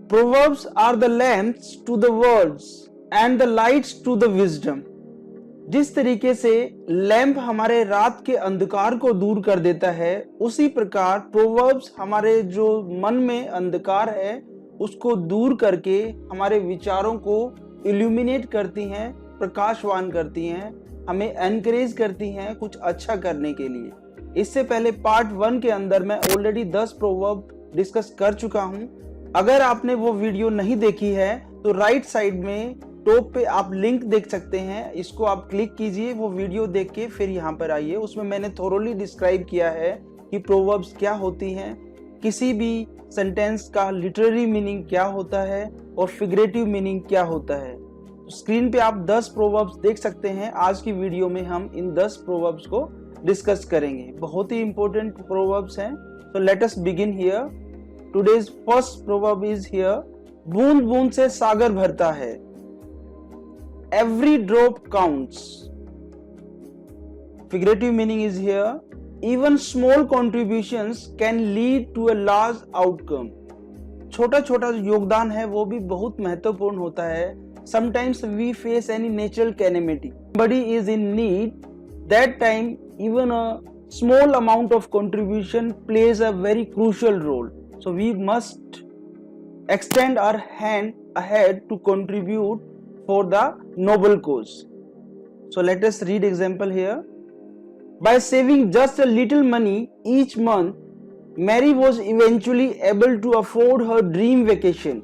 Proverbs are the lamps to the words and the lights to the wisdom. जिस तरीके से lamp हमारे रात के अंधकार को दूर कर देता है, उसी प्रकार प्रोवर्ब्स हमारे जो मन में अंधकार है उसको दूर करके हमारे विचारों को इल्यूमिनेट करती हैं, प्रकाशवान करती हैं, हमें एनकरेज करती हैं कुछ अच्छा करने के लिए। इससे पहले पार्ट 1 के अंदर मैं ऑलरेडी 10 प्रोवर्ब डिस्कस कर चुका हूं। अगर आपने वो वीडियो नहीं देखी है तो राइट साइड में टॉप पे आप लिंक देख सकते हैं, इसको आप क्लिक कीजिए, वो वीडियो देख के फिर यहाँ पर आइए। उसमें मैंने थोरोली डिस्क्राइब किया है कि प्रोवर्ब्स क्या होती हैं, किसी भी सेंटेंस का लिटरेरी मीनिंग क्या होता है और फिगरेटिव मीनिंग क्या होता है। तो स्क्रीन पे आप 10 प्रोवर्ब्स देख सकते हैं। आज की वीडियो में हम इन 10 प्रोवर्ब्स को डिस्कस करेंगे। बहुत ही इंपॉर्टेंट प्रोवर्ब्स हैं। So let us begin here. Today's first proverb is here, बूंद बूंद से सागर भरता है। Every drop counts. Figurative meaning is here. Even small contributions can lead to a large outcome. छोटा छोटा योगदान है वो भी बहुत महत्वपूर्ण होता है। Sometimes we face any natural calamity. Somebody is in need. That time even a small amount of contribution plays a very crucial role. So we must extend our hand ahead to contribute for the noble cause. So let us read example here. By saving just a little money each month, Mary was eventually able to afford her dream vacation.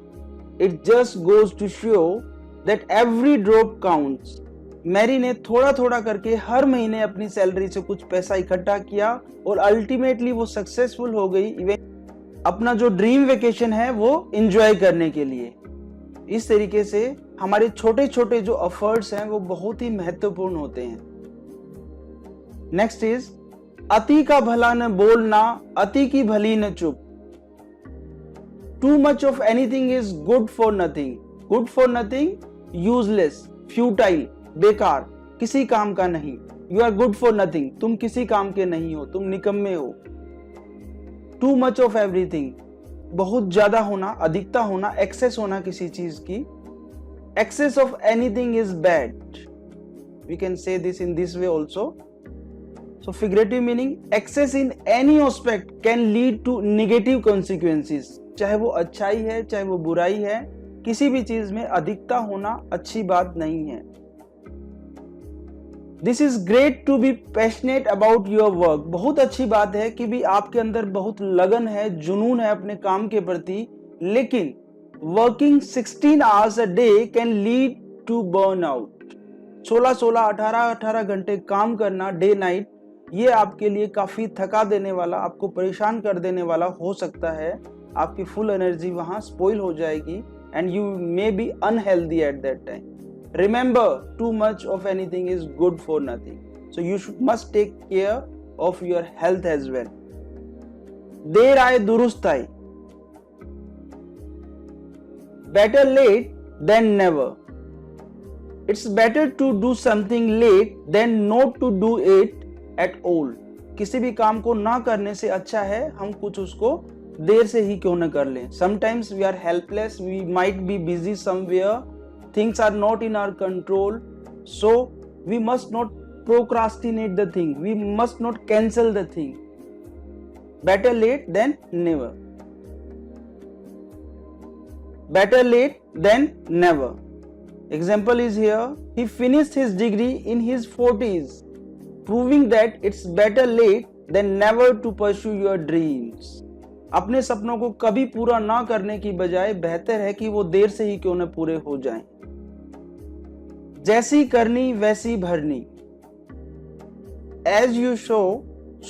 It just goes to show that every drop counts. Mary ने थोड़ा थोड़ा करके हर महीने अपनी salary से कुछ पैसा इकट्ठा किया और अल्टीमेटली वो सक्सेसफुल हो गई अपना जो ड्रीम वेकेशन है वो एंजॉय करने के लिए। इस तरीके से हमारे छोटे छोटे जो एफर्ट्स हैं वो बहुत ही महत्वपूर्ण होते हैं। नेक्स्ट इज अति का भला न बोलना, अति की भली न चुप। Too much of anything is good for nothing. Good for nothing, useless, futile, बेकार, किसी काम का नहीं। You are good for nothing, तुम किसी काम के नहीं हो, तुम निकम्मे हो। टू मच ऑफ एवरीथिंग, बहुत ज्यादा होना, अधिकता होना, एक्सेस होना किसी चीज की। Excess of anything is bad. We can say this in this way also. So figurative meaning, excess in any aspect can lead to negative consequences. चाहे वो अच्छाई है चाहे वो बुराई है, किसी भी चीज में अधिकता होना अच्छी बात नहीं है। This is great to be passionate about your work. बहुत अच्छी बात है कि भी आपके अंदर बहुत लगन है, जुनून है अपने काम के प्रति, लेकिन working 16 hours a day can lead to burn out. 16-16, 18-18 घंटे काम करना डे नाइट, ये आपके लिए काफी थका देने वाला, आपको परेशान कर देने वाला हो सकता है। आपकी फुल एनर्जी वहां स्पॉइल हो जाएगी and you may be unhealthy at that time. Remember, too much of anything is good for nothing. So you must take care of your health as well. देर आए दुरुस्त आए। Better late than never. It's better to do something late than not to do it at all. किसी भी काम को ना करने से अच्छा है हम कुछ उसको देर से ही क्यों न कर लें। Sometimes we are helpless, we might be busy somewhere. Things are not in our control, so we must not procrastinate the thing. We must not cancel the thing. Better late than never. Better late than never. Example is here. He finished his degree in his 40s, proving that it's better late than never to pursue your dreams. अपने सपनों को कभी पूरा ना करने की बजाय बेहतर है कि वो देर से ही क्यों न पूरे हो जाएं। जैसी करनी वैसी भरनी। As you sow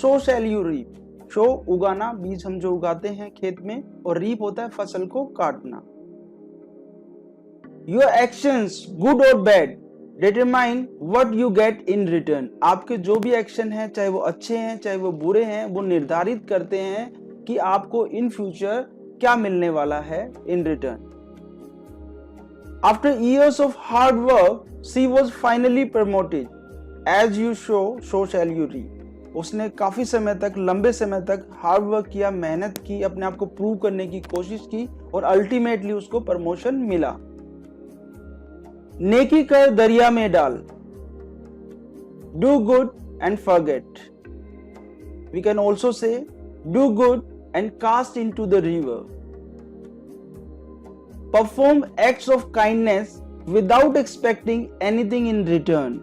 so shall you reap. Sow उगाना, बीज हम जो उगाते हैं खेत में, और रीप होता है फसल को काटना। योर एक्शंस गुड और bad determine what you get in return. आपके जो भी एक्शन हैं, चाहे वो अच्छे हैं चाहे वो बुरे हैं, वो निर्धारित करते हैं कि आपको इन फ्यूचर क्या मिलने वाला है in return. After years of hard work, she was finally promoted. As you sow, so shall you reap. उसने काफी समय तक, लंबे समय तक हार्ड वर्क किया, मेहनत की, अपने आप को प्रूव करने की कोशिश की और अल्टीमेटली उसको प्रमोशन मिला। नेकी कर दरिया में डाल, do good and forget. We can also say do good and cast into the river. Perform acts of kindness without expecting anything in return.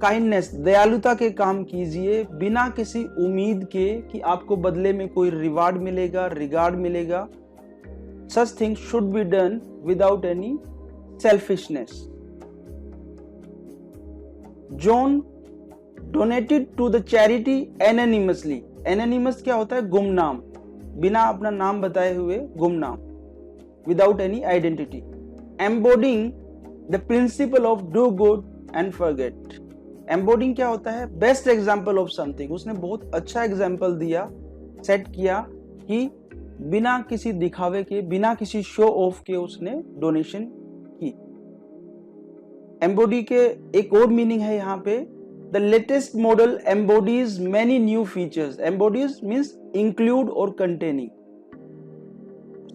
Kindness, दयालुता के काम कीजिए बिना किसी उम्मीद के कि आपको बदले में कोई रिवार्ड मिलेगा, रिगार्ड मिलेगा। Such things should be done without any selfishness. John donated to the charity anonymously. Anonymous क्या होता है? गुमनाम, बिना अपना नाम बताए हुए गुमनाम, without any identity. Embodying the principle of do good and forget. Embodying क्या होता है? Best example of something. उसने बहुत अच्छा एग्जाम्पल दिया, सेट किया कि बिना किसी दिखावे के, बिना किसी शो ऑफ के उसने डोनेशन की। एम्बोडी के एक और मीनिंग है यहाँ पे, the latest model embodies many new features. Embodies means include or containing.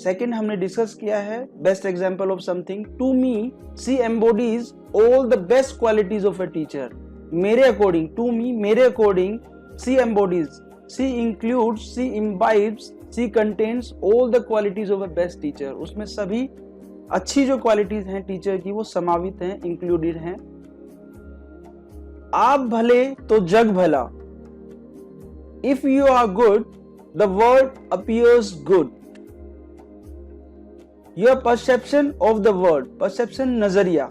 Second हमने डिस्कस किया है best example of something. To me she embodies all the best qualities of a teacher. मेरे अकॉर्डिंग, टू मी, मेरे according, she embodies, she includes, she imbibes, she contains all the qualities of a best teacher. उसमें सभी अच्छी जो qualities हैं teacher की वो समावित हैं, इंक्लूडेड हैं। आप भले तो जग भला। If you are good the world appears good. Your perception of the world, perception नजरिया,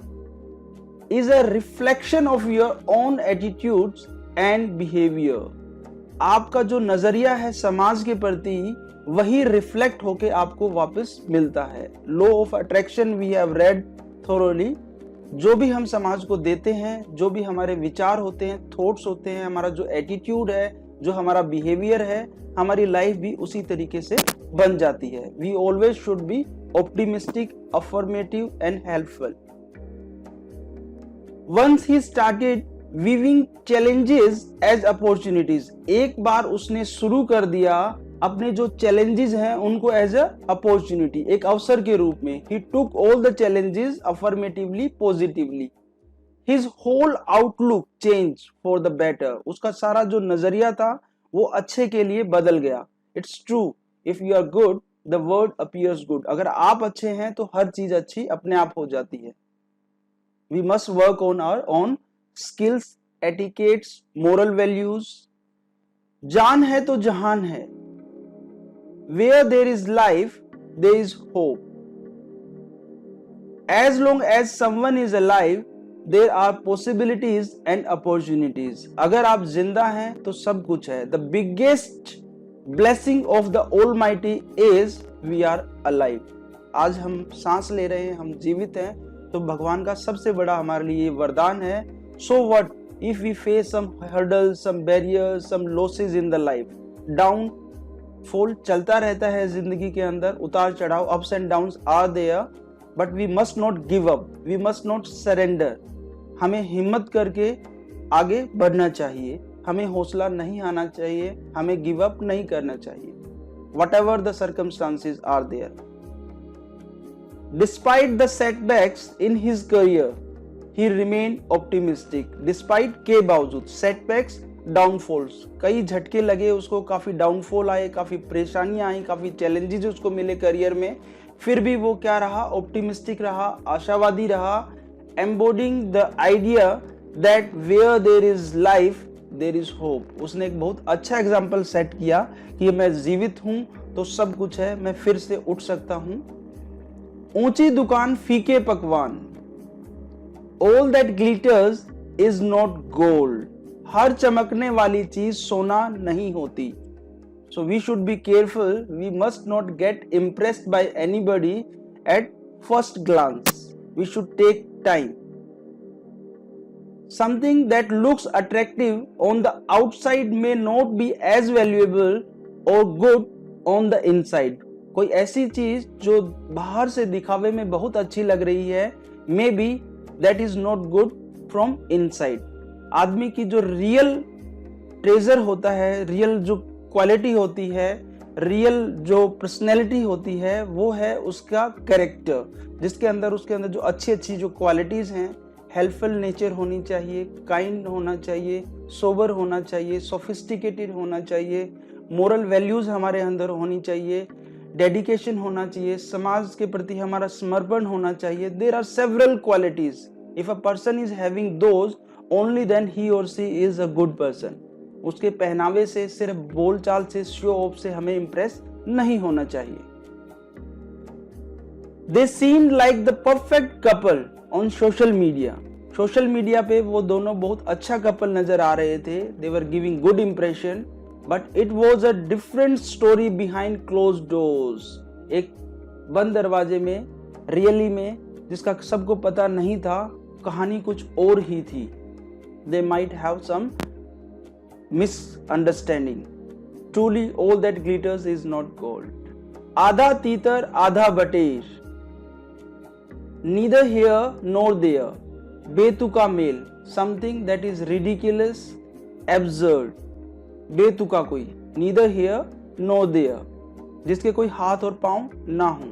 is a reflection of your own attitudes and behaviour. आपका जो नजरिया है समाज के प्रति वही रिफ्लेक्ट होके आपको वापस मिलता है। Law of attraction we have read thoroughly. जो भी हम समाज को देते हैं, जो भी हमारे विचार होते हैं, थॉट्स होते हैं, हमारा जो एटीट्यूड है, जो हमारा बिहेवियर है, हमारी लाइफ भी उसी तरीके से बन जाती है। We always should be optimistic, affirmative and helpful. Once he started viewing challenges as opportunities. एक बार उसने शुरू कर दिया अपने जो चैलेंजेस हैं उनको एज अ अपॉर्चुनिटी, एक अवसर के रूप में। He took all the challenges affirmatively, positively. His whole outlook change for the better. उसका सारा जो नजरिया था वो अच्छे के लिए बदल गया। It's true, if you are good the world appears good. अगर आप अच्छे हैं तो हर चीज अच्छी अपने आप हो जाती है। We must work on our own skills, etiquettes, moral values. जान है तो जहान है। Where there is life, there is hope. As long as someone is alive, there are possibilities and opportunities. अगर आप जिंदा हैं तो सब कुछ है। The biggest blessing of the Almighty is we are alive. आज हम सांस ले रहे हैं, हम जीवित हैं, तो भगवान का सबसे बड़ा हमारे लिए वरदान है। So what if we face some hurdles, some barriers, some losses in the life? Down fall चलता रहता है जिंदगी के अंदर, उतार चढ़ाव, ups and downs are there, but we must not give up, we must not surrender. हमें हिम्मत करके आगे बढ़ना चाहिए, हमें हौसला नहीं आना चाहिए, हमें गिव अप नहीं करना चाहिए। Whatever the circumstances are there. Despite the setbacks in his career he remain optimistic. Despite के बावजूद, सेटबैक्स डाउनफॉल्स, कई झटके लगे उसको, काफी डाउनफॉल आए, काफी परेशानियां आई, काफी चैलेंजेस उसको मिले करियर में, फिर भी वो क्या रहा? ऑप्टिमिस्टिक रहा, आशावादी रहा। Embodying the idea that where there is life there is hope. उसने एक बहुत अच्छा एग्जाम्पल सेट किया कि मैं जीवित हूं तो सब कुछ है, मैं फिर से उठ सकता हूं। ऊंची दुकान फीके पकवान। All that glitters is not gold. हर चमकने वाली चीज सोना नहीं होती। So we should be careful, we must not get impressed by anybody at first glance. We should take time. Something that looks attractive on the outside may not be as valuable or good on the inside. कोई ऐसी चीज जो बाहर से दिखावे में बहुत अच्छी लग रही है, may be that is not good from inside. आदमी की जो रियल ट्रेजर होता है, रियल जो क्वालिटी होती है, रियल जो पर्सनैलिटी होती है, वो है उसका कैरेक्टर, जिसके अंदर उसके अंदर जो अच्छी जो क्वालिटीज हैं, हेल्पफुल नेचर होनी चाहिए, काइंड होना चाहिए, सोबर होना चाहिए, सोफिस्टिकेटेड होना चाहिए, मोरल वैल्यूज हमारे अंदर होनी चाहिए, डेडिकेशन होना चाहिए, समाज के प्रति हमारा समर्पण होना चाहिए. There are several qualities. If a person is having those, only then ही और she is a good person. उसके पहनावे से, सिर्फ बोलचाल से, शो ऑफ से हमें इंप्रेस नहीं होना चाहिए. दे seemed like the perfect couple on social media. Social media पे वो दोनों बहुत अच्छा कपल नजर आ रहे थे. They were giving good impression, but it was a different story behind closed doors. एक बंद दरवाजे में, रियली में, जिसका सबको पता नहीं था, कहानी कुछ और ही थी. They might have some misunderstanding. Truly all that glitters is not gold. आधा तीतर आधा बटेर. Neither here nor there. बेतुका मेल. Something that is ridiculous, absurd. बेतुका कोई. नीदर हियर नॉर देयर, जिसके कोई हाथ और पांव ना हो.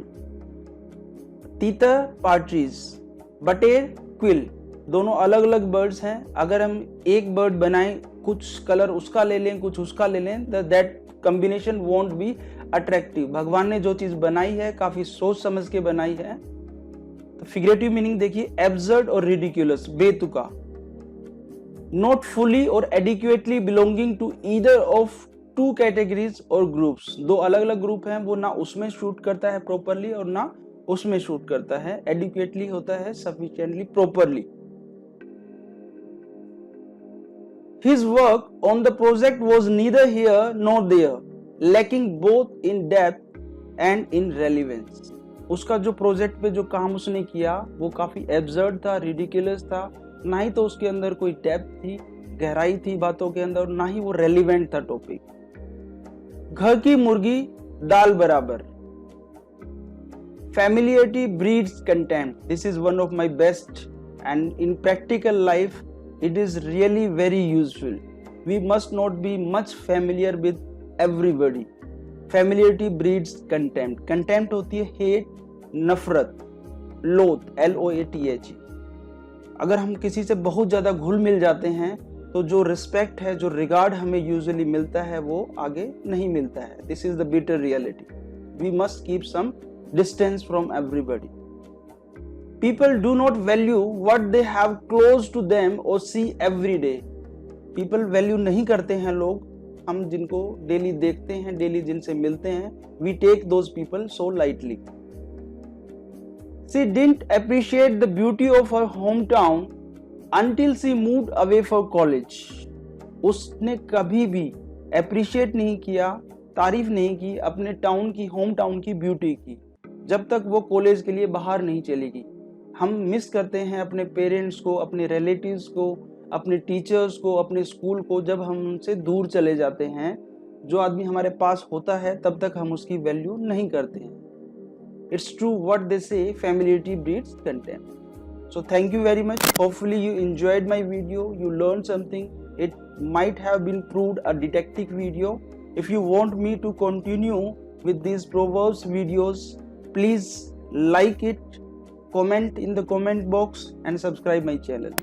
तीतर पार्ट्रीज. बटेर क्विल. दोनों अलग अलग बर्ड्स हैं. अगर हम एक बर्ड बनाएं, कुछ कलर उसका ले लें, कुछ उसका ले लें, that combination won't be attractive. भगवान ने जो चीज बनाई है काफी सोच समझ के बनाई है. तो फिगरेटिव मीनिंग देखिए, एब्सर्ड और रिडिकुलस, बेतुका. नॉट फुली और adequately belonging to either of two categories और ग्रुप्स. दो अलग अलग ग्रुप हैं, वो ना उसमें शूट करता है प्रॉपरली और ना उसमें शूट करता है. एडिक्वेटली होता है sufficiently, properly. His work on the project was neither here nor there, lacking both in depth and in relevance. उसका जो प्रोजेक्ट पे जो काम उसने किया वो काफी एब्सर्ड था, रिडिकुलस था. ना ही तो उसके अंदर कोई डेप्थ थी, गहराई थी बातों के अंदर, ना ही वो रेलिवेंट था टॉपिक. घर की मुर्गी दाल बराबर. Familiarity breeds contempt. This is one of my best, and in practical life it is really very useful. We must not be much familiar with everybody. Familiarity breeds contempt. Contempt होती है hate, नफरत, loath, LOATH. अगर हम किसी से बहुत ज्यादा घुल मिल जाते हैं तो जो रिस्पेक्ट है, जो रिगार्ड हमें यूजुअली मिलता है, वो आगे नहीं मिलता है. This is the bitter reality. We must keep some distance from everybody. People do not value what they have close to them or see every day. People value नहीं करते हैं लोग, हम जिनको डेली देखते हैं, डेली जिनसे मिलते हैं. We take those people so lightly. She didn't appreciate the beauty of her hometown until she moved away for college. उसने कभी भी appreciate नहीं किया, तारीफ नहीं की अपने टाउन की, होम टाउन की ब्यूटी की, जब तक वो कॉलेज के लिए बाहर नहीं चलेगी. हम मिस करते हैं अपने पेरेंट्स को, अपने रिलेटिव्स को, अपने टीचर्स को, अपने स्कूल को, जब हम उनसे दूर चले जाते हैं. जो आदमी हमारे पास होता है तब तक हम उसकी वैल्यू नहीं करते हैं. इट्स ट्रू व्हाट दे से, familiarity breeds contempt. So thank you very much. Hopefully you enjoyed my video, you learned something. It might have been proved a didactic video. If you want me to continue with these proverbs videos, please like it, comment in the comment box and subscribe my channel.